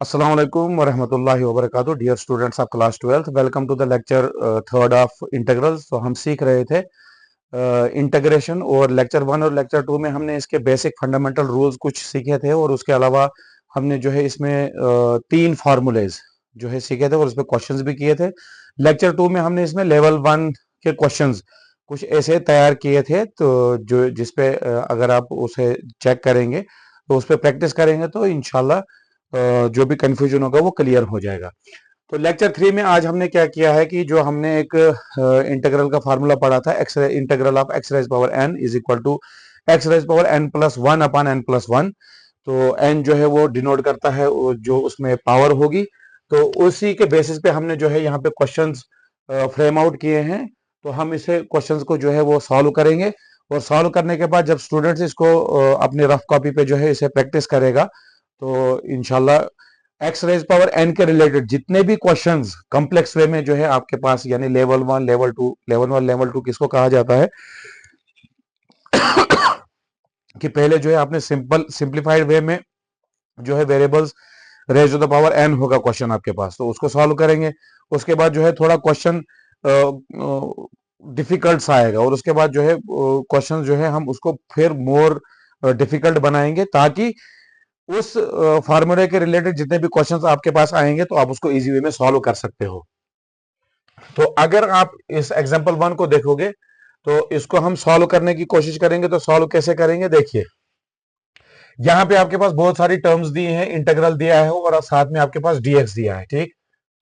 अस्सलाम वालेकुम वरहमतुल्लाहि वबरकातुहू। Dear students of class 12th, welcome to the lecture third of integrals. तो हम सीख रहे थे इंटीग्रेशन, और लेक्चर 1 और लेक्चर 2 में हमने इसके बेसिक फंडामेंटल रूल्स कुछ सीखे थे, और उसके अलावा हमने जो है इसमें तीन फार्मूलेज जो है सीखे थे और उसमें क्वेश्चंस भी किए थे। लेक्चर 2 में हमने इसमें लेवल 1 के क्वेश्चंस कुछ ऐसे तैयार किए थे, तो जो जिसपे अगर आप उसे चेक करेंगे तो उस पर प्रैक्टिस करेंगे तो इंशाल्लाह जो भी कंफ्यूजन होगा वो क्लियर हो जाएगा। तो लेक्चर 3 में आज हमने क्या किया है कि जो हमने एक इंटीग्रल का फार्मूला पढ़ा था, x integral of x raise power n is equal to x raise power n plus one upon n plus one. तो एन जो है वो डिनोट करता है जो उसमें पावर होगी। तो उसी के बेसिस पे हमने जो है यहाँ पे क्वेश्चंस फ्रेम आउट किए हैं। तो हम इसे क्वेश्चंस को जो है वो सॉल्व करेंगे, और सॉल्व करने के बाद जब स्टूडेंट्स इसको अपने रफ कॉपी पे जो है इसे प्रैक्टिस करेगा तो इंशाल्लाह एक्स रेज पावर एन के रिलेटेड जितने भी क्वेश्चंस कॉम्प्लेक्स वे में जो है आपके पास, यानी लेवल 1 लेवल 2, लेवल 1 लेवल 2 किसको कहा जाता है कि पहले जो है आपने सिंप्लीफाइड वे में जो है variables raise to the power n होगा क्वेश्चन आपके पास, तो उसको सॉल्व करेंगे। उसके बाद जो है थोड़ा क्वेश्चन डिफिकल्ट सा आएगा, और उसके बाद जो है क्वेश्चन जो है हम उसको फिर मोर डिफिकल्ट बनाएंगे, ताकि उस फार्मूले के रिलेटेड जितने भी क्वेश्चंस आपके पास आएंगे तो आप उसको इजी वे में सॉल्व कर सकते हो। तो अगर आप इस एग्जांपल 1 को देखोगे तो इसको हम सॉल्व करने की कोशिश करेंगे। तो सॉल्व कैसे करेंगे, देखिए यहां पे आपके पास बहुत सारी टर्म्स दी हैं, इंटीग्रल दिया है और साथ में आपके पास dx दिया है, ठीक।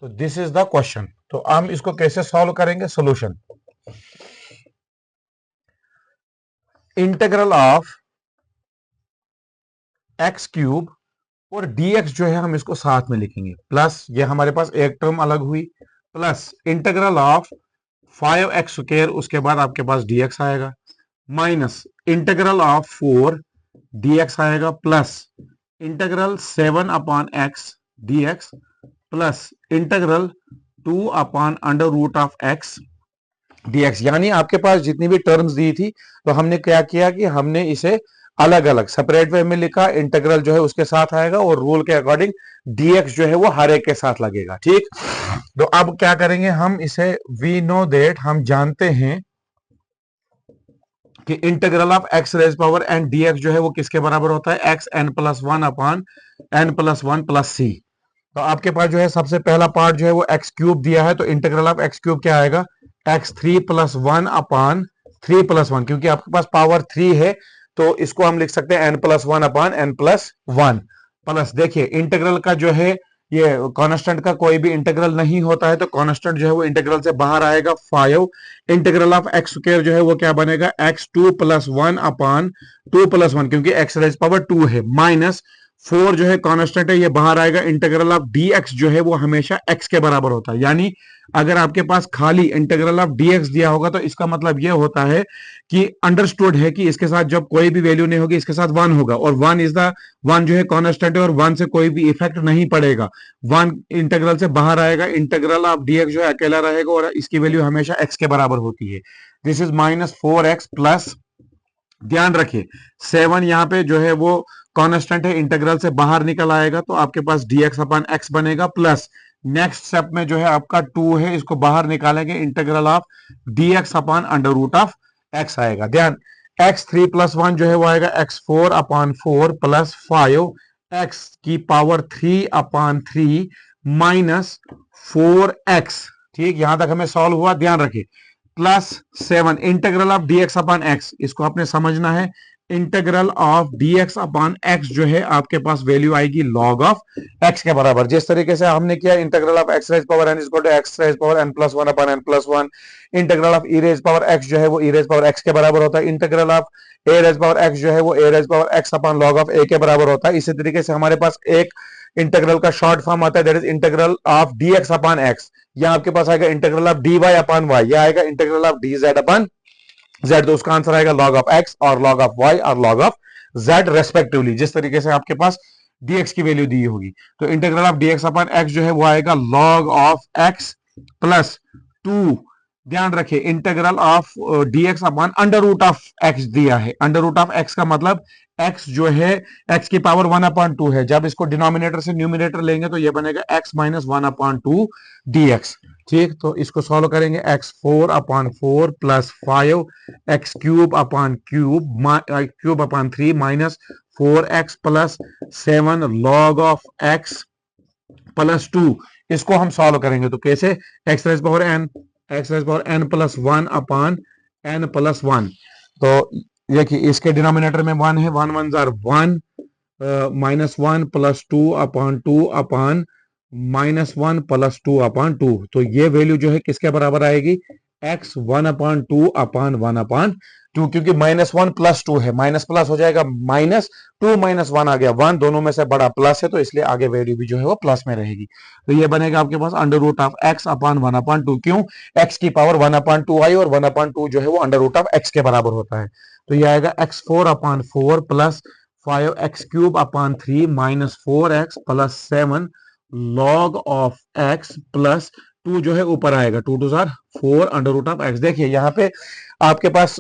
तो दिस इज द क्वेश्चन। तो हम इसको कैसे सॉल्व करेंगे, solution integral of x cube और dx जो है हम इसको साथ में लिखेंगे, प्लस ये हमारे पास एक टर्म अलग हुई, plus integral of 5x square, उसके बाद आपके पास dx आएगा, माइनस इंटीग्रल ऑफ 4 dx आएगा, plus integral 7 upon x dx, plus integral 2 upon under root of x dx। यानी आपके पास जितनी भी टर्म्स दी थी तो हमने क्या किया कि हमने इसे अलग अलग सेपरेट वे में लिखा। इंटीग्रल जो है उसके साथ आएगा और रूल के अकॉर्डिंग dx जो है वो हर एक के साथ लगेगा, ठीक। तो अब क्या करेंगे हम इसे, वी नो दैट, हम जानते हैं कि integral of x raise power n dx जो है वो किसके बराबर होता है, x n plus one upon n plus one plus c. तो आपके पास जो है सबसे पहला पार्ट जो है वो एक्स क्यूब दिया है, तो इंटीग्रल ऑफ एक्स क्यूब क्या आएगा, x three plus one upon three plus one, क्योंकि आपके पास पावर थ्री है तो इसको हम लिख सकते हैं n plus one upon n plus one. Plus देखिए इंटीग्रल का जो है ये कांस्टेंट का कोई भी इंटीग्रल नहीं होता है, तो कांस्टेंट जो है वो इंटीग्रल से बाहर आएगा 5। इंटीग्रल ऑफ एक्स स्क्वायर जो है वो क्या बनेगा, x two plus one upon two plus one, क्योंकि एक्स रेज पावर टू है, माइनस 4 जो है कांस्टेंट है, ये बाहर आएगा। इंटीग्रल ऑफ dx जो है वो हमेशा x के बराबर होता है, यानी अगर आपके पास खाली इंटीग्रल ऑफ dx दिया होगा तो इसका मतलब ये होता है कि अंडरस्टूड है कि इसके साथ जब कोई भी वैल्यू नहीं होगी इसके साथ वन होगा, और वन इज द वन जो है कांस्टेंट है और वन से कोई भी इफेक्ट नहीं पड़ेगा, वन इंटीग्रल से बाहर आएगा। इंटीग्रल ऑफ dx जो है अकेला रहेगा और इसकी वैल्यू हमेशा x के बराबर होती है। This is minus 4x plus, ध्यान रखिए 7 यहाँ पे जो है वो कांस्टेंट है, इंटीग्रल से बाहर निकल आएगा तो आपके पास dx अपॉन x बनेगा, प्लस नेक्स्ट स्टेप में जो है आपका 2 है, इसको बाहर निकालेंगे, integral of dx upon under root of x आएगा। ध्यान, x थ्री प्लस वन जो है वो आएगा x four upon four plus 5 x की power three upon three minus 4x, ठीक। यहां तक हमें सॉल्व हुआ, ध्यान रखिए, plus 7 integral of dx upon x, इसको आपने समझना है। Integral of dx upon x जो है आपके पास वैल्यू आएगी log ऑफ x के बराबर, जिस तरीके से हमने किया integral of x raise power n is equal to x raise power n plus one upon n plus वन। Integral of e raise power x जो है वो e रेज पावर x के बराबर होता है। Integral of a raise power x जो है वो a raise power x upon log of a के बराबर होता है। इसी तरीके से हमारे पास एक इंटीग्रल का शॉर्ट फॉर्म आता है, that is integral of dx upon x। यहाँ आपके पास आएगा integral of dy upon y, यह आएगा integral of dz upon z, तो उसका आंसर आएगा log ऑफ x और log ऑफ y और log ऑफ z रेस्पेक्टिवली, जिस तरीके से आपके पास dx की वैल्यू दी होगी। तो integral of dx upon x जो है वो आएगा log ऑफ x प्लस 2 ध्यान रखिए integral of dx upon under root of x दिया है। अंडर रूट ऑफ x का मतलब x जो है x की पावर 1/2 है। जब इसको डिनोमिनेटर से न्यूमिनेटर लेंगे तो ये बनेगा x माइनस 1/2 dx। ठीक, तो इसको सॉल्व करेंगे x 4/4 plus 5 x cube upon cube upon 3 minus 4x plus 7 log of x plus 2। इसको हम सॉल्व करेंगे तो कैसे, x raise power n plus 1 upon n plus 1। तो देखिए इसके डिनोमिनेटर में 1 है, 1 1 jar 1 minus 1 plus 2 upon 2 upon minus 1 plus 2 upon 2। तो ये वैल्यू जो है किसके बराबर आएगी, x 1/2 अपॉन 1/2, क्योंकि -1 प्लस 2 है, माइनस प्लस हो जाएगा, -2 -1 आ गया 1, दोनों में से बड़ा प्लस है तो इसलिए आगे वैल्यू भी जो है वो प्लस में रहेगी। तो ये बनेगा आपके पास under root of x upon 1/2। क्यों, x की पावर 1/2 आई और 1/2 जो है वो अंडर रूट ऑफ x के बराबर होता है। तो ये आएगा x 4/4 plus 5x cube upon 3 minus 4x plus 7 log of x plus 2 जो है ऊपर आएगा, 2 2 जार 4 अंडर रूट ऑफ x। देखिए यहाँ पे आपके पास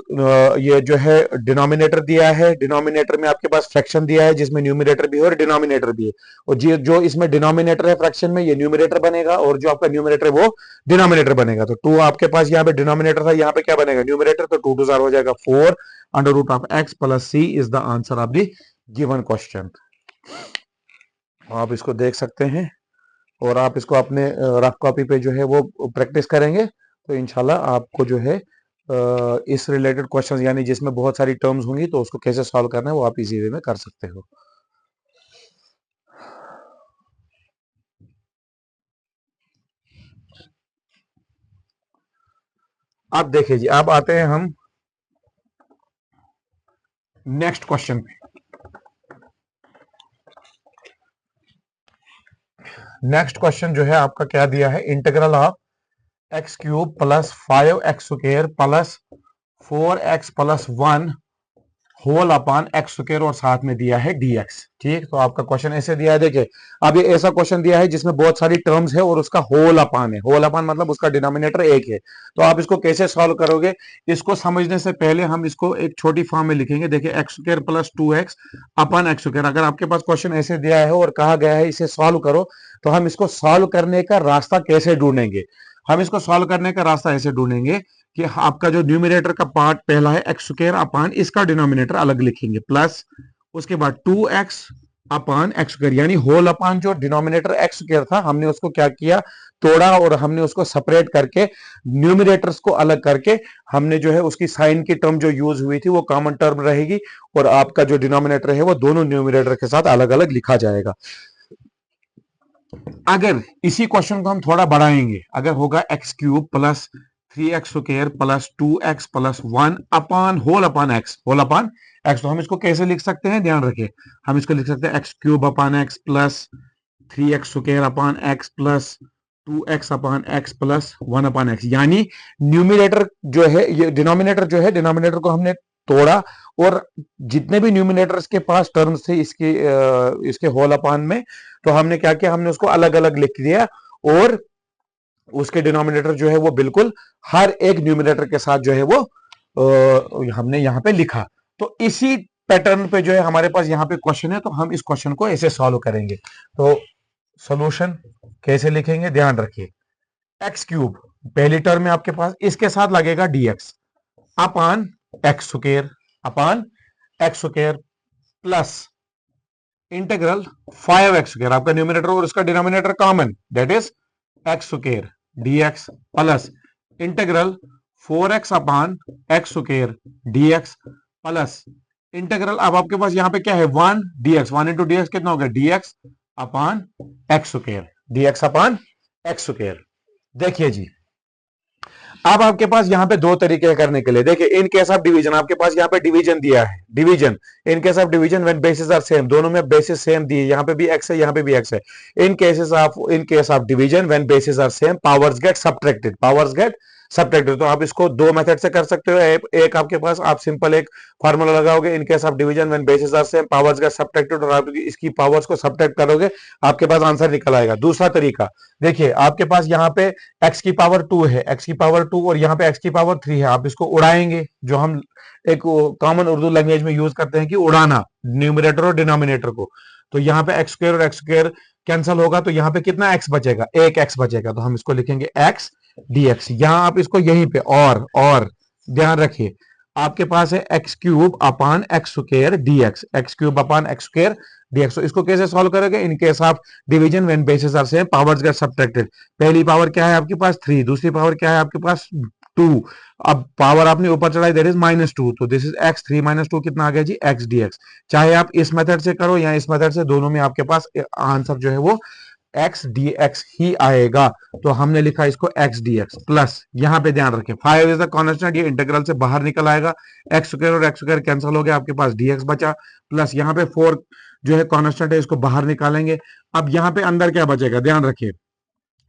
ये जो है डिनोमिनेटर दिया है, डिनोमिनेटर में आपके पास फ्रैक्शन दिया है जिसमें न्यूमिनेटर भी है और डिनोमिनेटर भी है, और जो इसमें डिनोमिनेटर है फ्रैक्शन में ये न्यूमिनेटर बनेगा और जो आपका न्यूमिनेटर है वो डिनोमिनेटर बनेगा। तो 2 आपके पास यहाँ पे डिनोमिनेटर था, यहाँ पे क्या बनेगा न्यूमिनेटर, तो 2 2 जार हो जाएगा 4 under root of x plus c is the answer of the given question. आप इसको देख सकते हैं और आप इसको अपने रफ कॉपी पे जो है वो प्रैक्टिस करेंगे तो इंशाल्लाह आपको जो है इस रिलेटेड क्वेश्चंस यानी जिसमें बहुत सारी टर्म्स होंगी तो उसको कैसे सॉल्व करना है वो आप इजी वे में कर सकते हो। अब देखिए जी, अब आते हैं हम नेक्स्ट क्वेश्चन पे। नेक्स्ट क्वेश्चन जो है आपका क्या दिया है, integral of x cube plus 5x square plus 4x plus 1 whole upon x square और साथ में दिया है dx। ठीक, तो आपका क्वेश्चन ऐसे दिया है, देखिए अब ये ऐसा क्वेश्चन दिया है जिसमें बहुत सारी टर्म्स है और उसका होल अपॉन है, होल अपॉन मतलब उसका डिनोमिनेटर एक है। तो आप इसको कैसे सॉल्व करोगे, इसको समझने से पहले हम इसको एक छोटी फॉर्म में लिखेंगे। देखिए x square plus 2x upon x square, अगर आपके पास क्वेश्चन ऐसे दिया है और कहा गया है इसे सॉल्व करो तो हम इसको सॉल्व करने का रास्ता कैसे ढूंढेंगे। हम इसको सॉल्व करने का रास्ता ऐसे ढूंढेंगे कि आपका जो न्यूमिनेटर का पार्ट पहला है एक्स स्क्वायर अपान इसका डिनोमिनेटर अलग लिखेंगे प्लस उसके बाद 2x अपान एक्स स्क्वायर, यानी होल अपान जो डिनोमिनेटर एक्स स्क्वायर था हमने उसको क्या किया, तोड़ा और हमने उसको सेपरेट करके न्यूमिनेटर्स को अलग करके हमने जो है उसकी साइन की टर्म जो यूज हुई थी वो कॉमन टर्म रहेगी और आपका जो डिनोमिनेटर है वो दोनों न्यूमिनेटर के साथ अलग अलग लिखा जाएगा। अगर इसी क्वेश्चन को हम थोड़ा बढ़ाएंगे, अगर होगा x cube plus 3x square plus 2x plus 1 upon whole upon x, whole upon x, तो हम इसको कैसे लिख सकते हैं, ध्यान रखिए हम इसको लिख सकते हैं x cube upon x plus 3x square upon x plus 2x अपान एक्स प्लस 1 अपान एक्स। यानी न्यूमिनेटर जो है ये डिनोमिनेटर जो है, डिनोमिनेटर को हमने तोड़ा और जितने भी न्यूमिनेटर्स के पास टर्म्स थे इसके होल अपान में, तो हमने क्या किया, हमने उसको अलग अलग लिख दिया और उसके डिनोमिनेटर जो है वो बिल्कुल हर एक न्यूमिनेटर के साथ जो है वो हमने यहां पे लिखा। तो इसी पैटर्न पे जो है हमारे पास यहाँ पे क्वेश्चन है, तो हम इस क्वेश्चन को ऐसे सॉल्व करेंगे। तो सॉल्यूशन कैसे लिखेंगे, ध्यान रखिए एक्स क्यूब पहली टर्म में आपके पास इसके साथ लगेगा dx upon x square plus integral 5x square, आपका न्यूमिनेटर और उसका denominator common that is x square dx plus integral 4x upon x square dx plus integral, अब आपके पास यहाँ पे क्या है 1 dx, 1 इंटू dx कितना हो गया dx upon x square, dx upon x square. देखिए जी अब आपके पास यहाँ पे दो तरीके करने के लिए, देखिए इन केस ऑफ डिवीजन आपके पास यहाँ पे डिवीजन दिया है, division in case of division when basis are same, दोनों में बेसिस सेम दी है, यहाँ पे भी x है यहाँ पे भी x है। In case of division when basis are same powers get subtracted, powers get subtracted. तो आप इसको दो मेथड से कर सकते हो। एक आपके पास आप सिंपल एक फार्मूला लगाओगे, in case of division when basis are same powers get subtracted, और आप इसकी पावर्स को सब्ट्रैक्ट करोगे, आपके पास आंसर निकल आएगा। दूसरा तरीका देखिए, आपके पास यहाँ पे x की पावर 2 है, x की पावर 2 और यहाँ पे x की पावर 3 है। आप इसको उड़ाएंगे, जो हम एक कॉमन उर्दू लैंग्वेज में यूज करते हैं कि उड़ाना न्यूमरेटर और डिनोमिनेटर को। तो यहाँ पे एक्स स्क्वायर और एक्स स्क्वायर कैंसिल होगा, तो यहाँ पे कितना x बचेगा, एक x बचेगा। तो हम इसको लिखेंगे x dx। यहाँ आप इसको यहीं पे और ध्यान रखिए, आपके पास है x cube upon x square dx, x cube upon x square dx. तो इसको कैसे सॉल्व करोगे, in case of division when basis are same powers get subtracted. पहली पावर क्या है आपके पास 3, दूसरी पावर क्या है आपके पास 2। अब पावर आपने ऊपर चढ़ाई, दैट इज -2, तो दिस इज x 3 - 2 कितना आ गया जी, x dx। चाहे आप इस मेथड से करो या इस मेथड से, दोनों में आपके पास आंसर जो है वो x dx ही आएगा। तो हमने लिखा इसको x dx प्लस, यहां पे ध्यान रखें 5 इज द कांस्टेंट, ये इंटीग्रल से बाहर निकल आएगा, एक्स स्क्वायर और एक्स स्क्वायर कैंसिल हो गया, आपके पास dx बचा, प्लस यहाँ पे 4 जो है कांस्टेंट है, इसको बाहर निकालेंगे। अब यहाँ पे अंदर क्या बचेगा, ध्यान रखिए,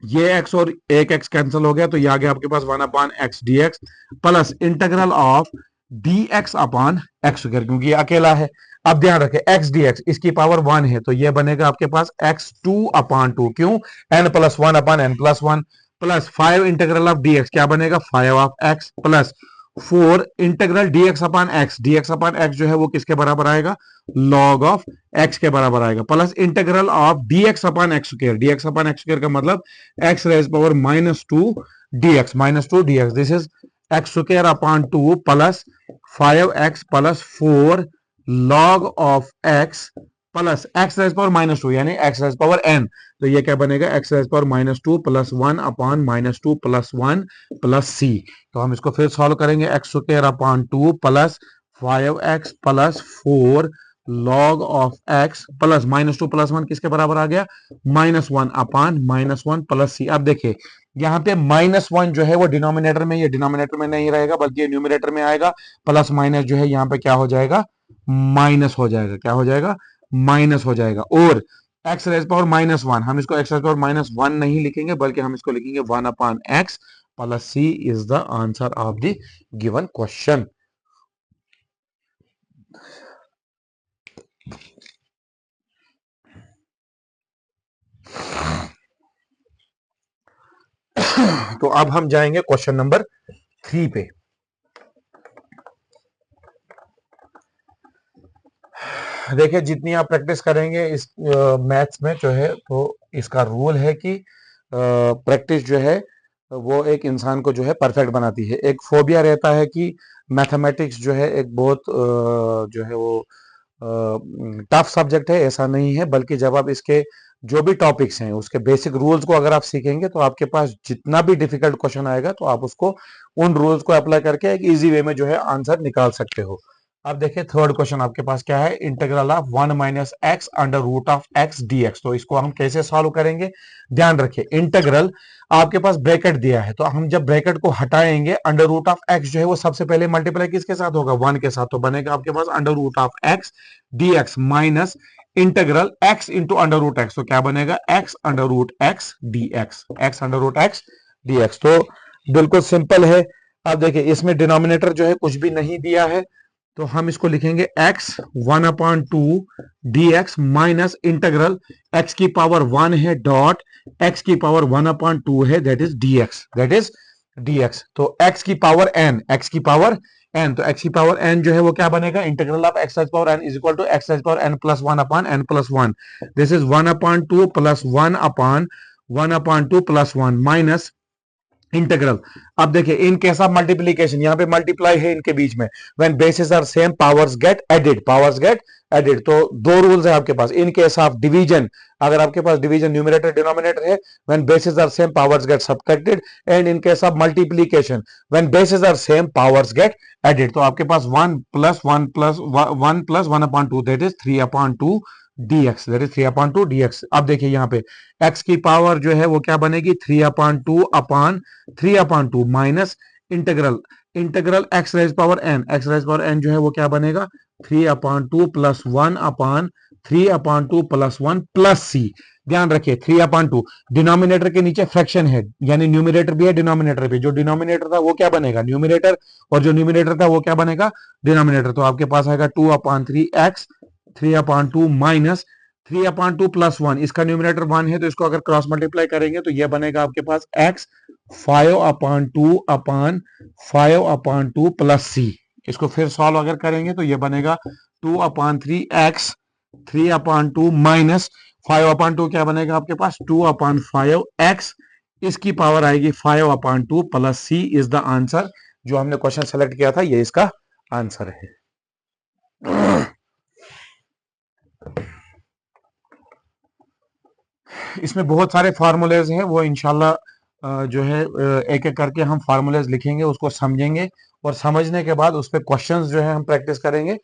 ये x और एक x कैंसिल हो गया, तो ये आ गया आपके पास 1 upon x dx plus integral of dx upon x square, क्योंकि ये अकेला है। अब ध्यान रखें x dx इसकी पावर 1 है, तो ये बनेगा आपके पास x2 अपान 2, क्यों, n plus 1 upon n plus 1 plus 5 integral of dx क्या बनेगा 5 of x plus 4 integral dx upon x, dx upon x जो है वो किसके बराबर आएगा, लॉग ऑफ x के बराबर आएगा, plus integral of dx upon x square, dx upon x square का मतलब x raise power -2 dx, this is x square upon 2 plus 5x plus 4 log of x plus x raise power -2 यानी x raise power n। तो ये क्या बनेगा, x raise power -2 plus 1 upon -2 plus 1 plus c। तो हम इसको फिर solve करेंगे, x square upon 2 plus 5x plus 4 log of x plus -2 plus 1 किसके बराबर आ गया, -1 अपान -1 प्लस c। अब देखिए यहाँ पे -1 जो है वो डिनोमिनेटर में, ये डिनोमिनेटर में नहीं रहेगा बल्कि ये न्यूमिनेटर में आएगा, प्लस माइनस जो है यहाँ पे क्या हो जाएगा, माइनस हो जाएगा, क्या हो जाएगा, माइनस हो जाएगा। और x रेज पावर -1, हम इसको x रेज पावर -1 नहीं लिखेंगे बल्कि हम इसको लिखेंगे 1 अपान x plus c is the answer of the given question. तो अब हम जाएंगे क्वेश्चन नंबर 3 पे। देखिए जितनी आप प्रैक्टिस करेंगे इस मैथ्स में जो है, तो इसका रूल है कि प्रैक्टिस जो है वो एक इंसान को जो है परफेक्ट बनाती है। एक फोबिया रहता है कि मैथमेटिक्स जो है एक बहुत जो है वो टफ सब्जेक्ट है, ऐसा नहीं है, बल्कि जब आप इसके जो भी टॉपिक्स हैं उसके बेसिक रूल्स को अगर आप सीखेंगे तो आपके पास जितना भी डिफिकल्ट क्वेश्चन आएगा तो आप उसको उन रूल्स को अप्लाई करके एक इजी वे में जो है आंसर निकाल सकते हो। अब देखिए थर्ड क्वेश्चन आपके पास क्या है, integral of 1 minus x under root of x dx. तो इसको हम कैसे सॉल्व करेंगे, ध्यान रखिए, इंटीग्रल आपके पास ब्रैकेट दिया है, तो हम जब ब्रैकेट को हटाएंगे अंडर रूट ऑफ एक्स जो है वो सबसे पहले मल्टीप्लाई किसके साथ होगा, 1 के साथ, तो बनेगा आपके पास under root of x d x minus integral x into under root x, तो क्या बनेगा x under root x d x, x under root x dx. तो बिल्कुल सिंपल है। अब देखिए इसमें डिनोमिनेटर जो है कुछ भी नहीं दिया है, तो हम इसको लिखेंगे x 1 upon 2 dx minus integral x की पावर 1 है डॉट x की पावर 1 अपान 2 है, दैट इज dx। तो x की पावर n, x की पावर n, तो x की पावर n जो है वो क्या बनेगा, integral of x power n is equal to x power n plus 1 upon n plus 1, this is 1 upon 2 plus 1 upon 2 plus 1 minus integral. अब देखिए इन केस ऑफ मल्टीप्लीकेशन, यहाँ पे मल्टीप्लाई है इनके बीच में, when basis are same powers get added, तो दो रूल्स है आपके पास। इन केस ऑफ डिवीजन, अगर आपके पास डिवीजन न्यूमरेटर डिनोमिनेटर है, when basis are same powers get subtracted, and in case of multiplication when basis are same powers get added. तो आपके पास 1 plus 1 plus 1 upon 2 that is 3 upon 2 dx, that is 3 upon 2 dx। अब देखिए यहाँ पे x की power जो है वो क्या बनेगी, 3 upon 2 minus integral x raise power n जो है वो क्या बनेगा 3 upon 2 plus 1 upon 3 upon 2 plus 1 plus c। ध्यान रखिए 3/2 डिनोमिनेटर के नीचे फ्रैक्शन है, यानी न्यूमिनेटर भी है डिनोमिनेटर भी। जो डिनोमिनेटर था वो क्या बनेगा न्यूमिनेटर, और जो न्यूमिनेटर था वो क्या बनेगा डिनोमिनेटर। तो आपके पास आएगा 2/3x 3/2 माइनस 3/2 प्लस 1, इसका न्यूमिनेटर 1 है तो इसको अगर क्रॉस मल्टीप्लाई करेंगे तो ये बनेगा आपके पास x 5/2 प्लस c। इसको फिर सॉल्व अगर करेंगे तो ये बनेगा 2/3x 3/2 माइनस 5/2 क्या बनेगा आपके पास 2/5x, इसकी पावर आएगी 5/2 plus c is the answer. जो हमने क्वेश्चन सेलेक्ट किया था ये इसका आंसर है। इसमें बहुत सारे फार्मूलेज हैं, वो इंशाल्लाह जो है एक एक करके हम फार्मूलेज लिखेंगे, उसको समझेंगे और समझने के बाद उस पर क्वेश्चंस जो है हम प्रैक्टिस करेंगे।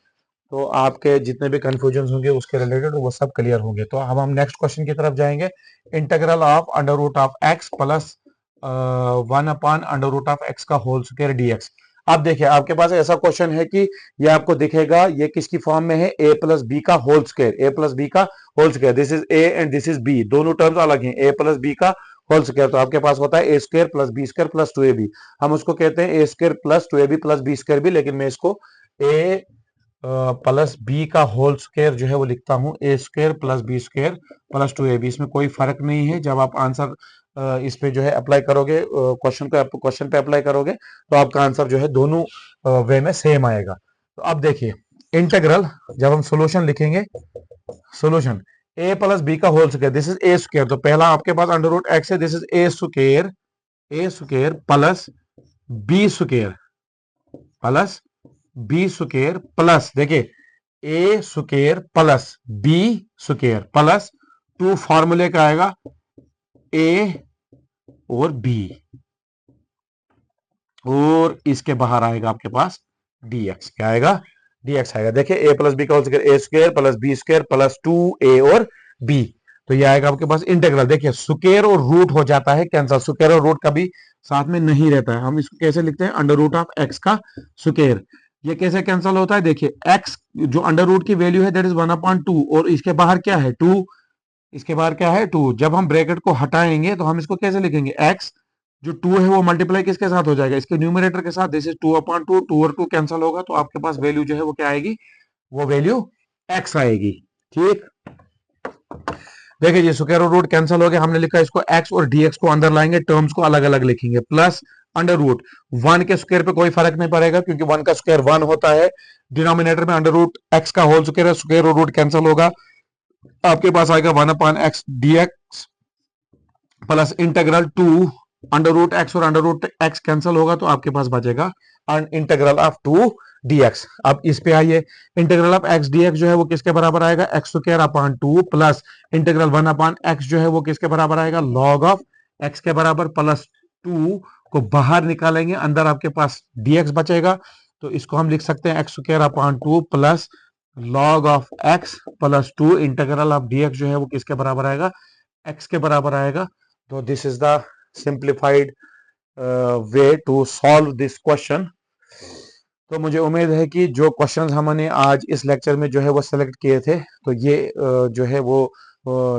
तो आपके जितने भी कंफ्यूजन होंगे उसके रिलेटेड वो सब क्लियर होंगे। तो अब हम नेक्स्ट क्वेश्चन की तरफ जाएंगे। Integral of under root of x plus 1/√x का होल स्क्वायर dx। अब देखिए आपके पास ऐसा क्वेश्चन है कि ये आपको दिखेगा ये किसकी फॉर्म में है a प्लस बी का whole square, a plus b का whole square, this is a and this is b, दोनों टर्म्स अलग हैं, a प्लस बी का होल स्क्वायर। तो आपके पास होता है a square plus b square plus 2ab, हम उसको कहते हैं a square plus 2ab plus b square भी, लेकिन मैं इसको a प्लस बी का होल स्क्वायर जो है वो लिखता हूं ए square plus b square plus 2ab। इसमें कोई फर्क नहीं है, जब आप आंसर इस पे जो है अप्लाई करोगे, क्वेश्चन पे अप्लाई करोगे तो आपका आंसर जो है दोनों वे में सेम आएगा। तो अब देखिए इंटीग्रल, जब हम सोल्यूशन लिखेंगे, सोल्यूशन a प्लस बी का whole square, this is a square, तो पहला आपके पास अंडर रूट एक्स है, this is a square plus b square plus b square plus देखिए a square plus b square plus 2 फॉर्मूले का आएगा ए और बी, और इसके बाहर आएगा आपके पास dx। क्या आएगा dx आएगा। देखिए a प्लस बी का whole square a square plus b square plus 2a और b, तो ये आएगा आपके पास इंटीग्रल। देखिए स्क्वायर और रूट हो जाता है कैंसल, स्क्वायर और रूट कभी साथ में नहीं रहता है। हम इसको कैसे लिखते हैं अंडर रूट ऑफ एक्स का स्क्वायर, ये कैसे कैंसिल होता है। देखिए x जो अंडर रूट की वैल्यू है दैट इज 1/2 और इसके बाहर क्या है 2, इसके बाहर क्या है 2। जब हम ब्रैकेट को हटाएंगे तो हम इसको कैसे लिखेंगे x जो 2 है वो मल्टीप्लाई किसके साथ हो जाएगा इसके न्यूमरेटर के साथ, दिस इज 2/2, 2 और 2 कैंसिल होगा तो आपके पास वैल्यू जो है वो क्या आएगी, वो वैल्यू x आएगी। ठीक, देखिए जी स्क्वायर और रूट कैंसिल हो गया, हमने लिखा इसको x और dx को अंदर लाएंगे, टर्म्स को अलग अलग लिखेंगे, प्लस अंडर रूट 1 के स्क्वायर पे कोई फर्क नहीं पड़ेगा क्योंकि 1 का स्क्वायर 1 होता है, डिनोमिनेटर में अंडर रूट x का होल स्क्वायर है, स्क्वायर और रूट कैंसिल होगा, आपके पास आएगा 1/x dx plus integral 2 under root x और अंडर रूट एक्स कैंसिल होगा तो आपके पास बचेगा इंटीग्रल ऑफ 2 dx। अब इस पे आइए, इंटीग्रल ऑफ x dx जो है वो किसके बराबर आएगा x square upon 2 plus integral 1/x जो है वो किसके बराबर आएगा लॉग ऑफ x के बराबर, प्लस 2 को बाहर निकालेंगे अंदर आपके पास dx बचेगा, तो इसको हम लिख सकते हैं x square upon 2 plus log of x plus 2, integral of dx जो है वो किसके बराबर आएगा x के बराबर आएगा। तो this is the simplified way to solve this question. तो मुझे उम्मीद है कि जो क्वेश्चंस हमने आज इस लेक्चर में जो है वो सिलेक्ट किए थे तो ये जो है वो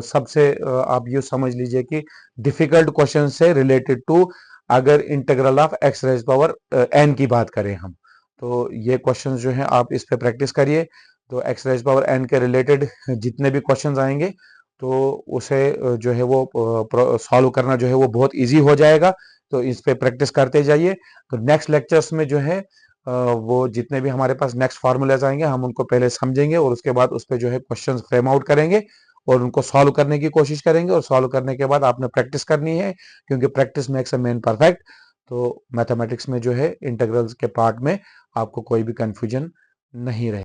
सबसे आप ये समझ लीजिए कि डिफिकल्ट क्वेश्चन से रिलेटेड टू, अगर integral of x raise power n की बात करें हम, तो ये क्वेश्चंस जो है आप इस पे प्रैक्टिस करिए। तो एक्स रेज पावर एन के रिलेटेड जितने भी क्वेश्चंस आएंगे तो उसे जो है वो सॉल्व करना जो है वो बहुत इजी हो जाएगा। तो इस पे प्रैक्टिस करते जाइए। तो नेक्स्ट लेक्चर्स में जो है वो जितने भी हमारे पास नेक्स्ट फार्मूलाज आएंगे हम उनको पहले समझेंगे और उसके बाद उस पर जो है क्वेश्चंस फ्रेम आउट करेंगे और उनको सॉल्व करने की कोशिश करेंगे, और सॉल्व करने के बाद आपने प्रैक्टिस करनी है क्योंकि practice makes a man perfect. तो मैथमेटिक्स में जो है इंटीग्रल्स के पार्ट में आपको कोई भी कंफ्यूजन नहीं रहे।